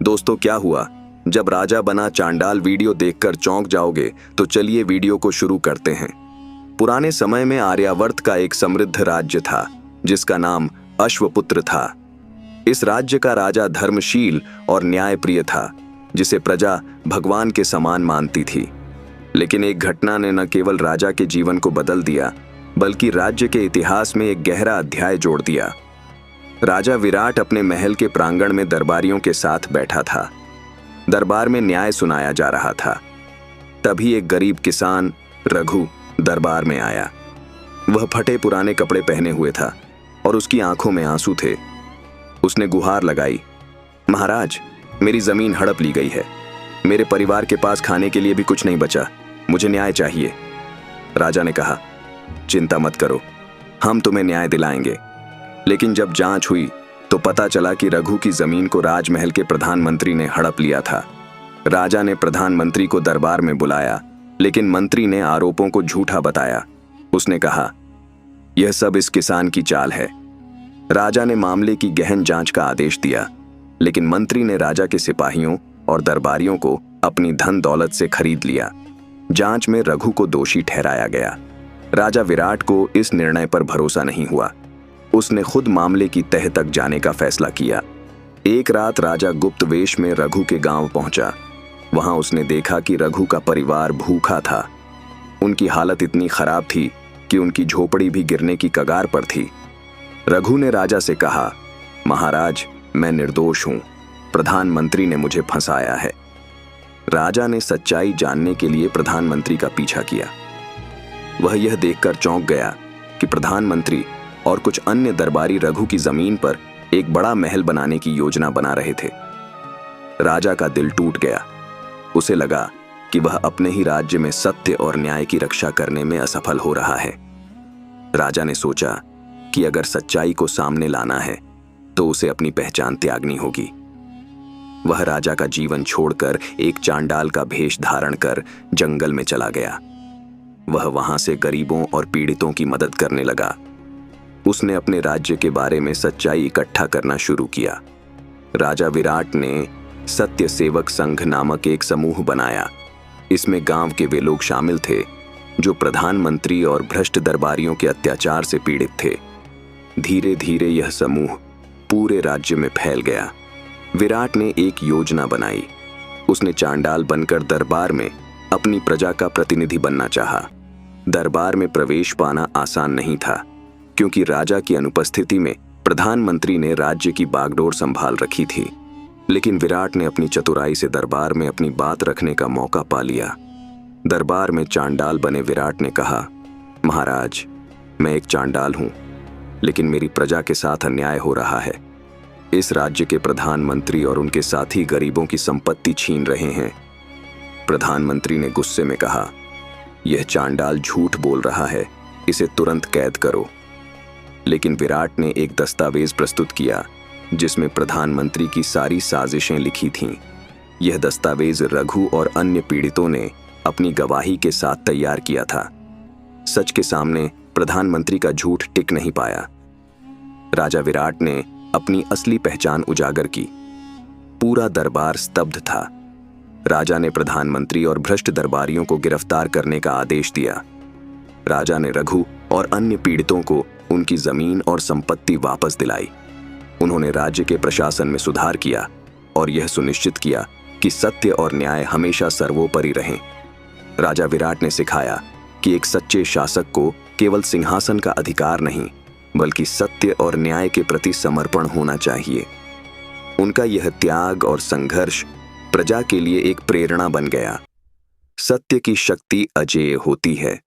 दोस्तों, क्या हुआ? जब राजा बना चांडाल वीडियो देखकर चौंक जाओगे तो चलिए वीडियो को शुरू करते हैं। पुराने समय में आर्यावर्त का एक समृद्ध राज्य था जिसका नाम अश्वपुत्र था। इस राज्य का राजा धर्मशील और न्यायप्रिय था, जिसे प्रजा भगवान के समान मानती थी। लेकिन एक घटना ने न केवल राजा के जीवन को बदल दिया, बल्कि राज्य के इतिहास में एक गहरा अध्याय जोड़ दिया। राजा विराट अपने महल के प्रांगण में दरबारियों के साथ बैठा था। दरबार में न्याय सुनाया जा रहा था। तभी एक गरीब किसान रघु दरबार में आया। वह फटे पुराने कपड़े पहने हुए था और उसकी आंखों में आंसू थे। उसने गुहार लगाई, महाराज, मेरी जमीन हड़प ली गई है। मेरे परिवार के पास खाने के लिए भी कुछ नहीं बचा। मुझे न्याय चाहिए। राजा ने कहा, चिंता मत करो, हम तुम्हें न्याय दिलाएंगे। लेकिन जब जांच हुई तो पता चला कि रघु की जमीन को राजमहल के प्रधानमंत्री ने हड़प लिया था। राजा ने प्रधानमंत्री को दरबार में बुलाया, लेकिन मंत्री ने आरोपों को झूठा बताया। उसने कहा, यह सब इस किसान की चाल है। राजा ने मामले की गहन जांच का आदेश दिया, लेकिन मंत्री ने राजा के सिपाहियों और दरबारियों को अपनी धन दौलत से खरीद लिया। जांच में रघु को दोषी ठहराया गया। राजा विराट को इस निर्णय पर भरोसा नहीं हुआ। उसने खुद मामले की तह तक जाने का फैसला किया। एक रात राजा गुप्त वेश में रघु के गांव पहुंचा। वहां उसने देखा कि रघु का परिवार भूखा था। उनकी हालत इतनी खराब थी कि उनकी झोपड़ी भी गिरने की कगार पर थी। रघु ने राजा से कहा, महाराज, मैं निर्दोष हूं। प्रधानमंत्री ने मुझे फंसाया है। राजा ने सच्चाई जानने के लिए प्रधानमंत्री का पीछा किया। वह यह देखकर चौंक गया कि प्रधानमंत्री और कुछ अन्य दरबारी रघु की जमीन पर एक बड़ा महल बनाने की योजना बना रहे थे। राजा का दिल टूट गया। उसे लगा कि वह अपने ही राज्य में सत्य और न्याय की रक्षा करने में असफल हो रहा है। राजा ने सोचा कि अगर सच्चाई को सामने लाना है तो उसे अपनी पहचान त्यागनी होगी। वह राजा का जीवन छोड़कर एक चांडाल का भेष धारण कर जंगल में चला गया। वह वहां से गरीबों और पीड़ितों की मदद करने लगा। उसने अपने राज्य के बारे में सच्चाई इकट्ठा करना शुरू किया। राजा विराट ने सत्य सेवक संघ नामक एक समूह बनाया। इसमें गांव के वे लोग शामिल थे जो प्रधानमंत्री और भ्रष्ट दरबारियों के अत्याचार से पीड़ित थे। धीरे धीरे यह समूह पूरे राज्य में फैल गया। विराट ने एक योजना बनाई। उसने चांडाल बनकर दरबार में अपनी प्रजा का प्रतिनिधि बनना चाहा। दरबार में प्रवेश पाना आसान नहीं था, क्योंकि राजा की अनुपस्थिति में प्रधानमंत्री ने राज्य की बागडोर संभाल रखी थी। लेकिन विराट ने अपनी चतुराई से दरबार में अपनी बात रखने का मौका पा लिया। दरबार में चांडाल बने विराट ने कहा, महाराज, मैं एक चांडाल हूं, लेकिन मेरी प्रजा के साथ अन्याय हो रहा है। इस राज्य के प्रधानमंत्री और उनके साथी गरीबों की संपत्ति छीन रहे हैं। प्रधानमंत्री ने गुस्से में कहा, यह चांडाल झूठ बोल रहा है, इसे तुरंत कैद करो। लेकिन विराट ने एक दस्तावेज प्रस्तुत किया जिसमें प्रधानमंत्री की सारी साजिशें लिखी थीं। यह दस्तावेज रघु और अन्य पीड़ितों ने अपनी गवाही के साथ तैयार किया था। सच के सामने प्रधानमंत्री का झूठ टिक नहीं पाया। राजा विराट ने अपनी असली पहचान उजागर की। पूरा दरबार स्तब्ध था। राजा ने प्रधानमंत्री और भ्रष्ट दरबारियों को गिरफ्तार करने का आदेश दिया। राजा ने रघु और अन्य पीड़ितों को उनकी जमीन और संपत्ति वापस दिलाई। उन्होंने राज्य के प्रशासन में सुधार किया और यह सुनिश्चित किया कि सत्य और न्याय हमेशा सर्वोपरि रहें। राजा विराट ने सिखाया कि एक सच्चे शासक को केवल सिंहासन का अधिकार नहीं, बल्कि सत्य और न्याय के प्रति समर्पण होना चाहिए। उनका यह त्याग और संघर्ष प्रजा के लिए एक प्रेरणा बन गया। सत्य की शक्ति अजेय होती है।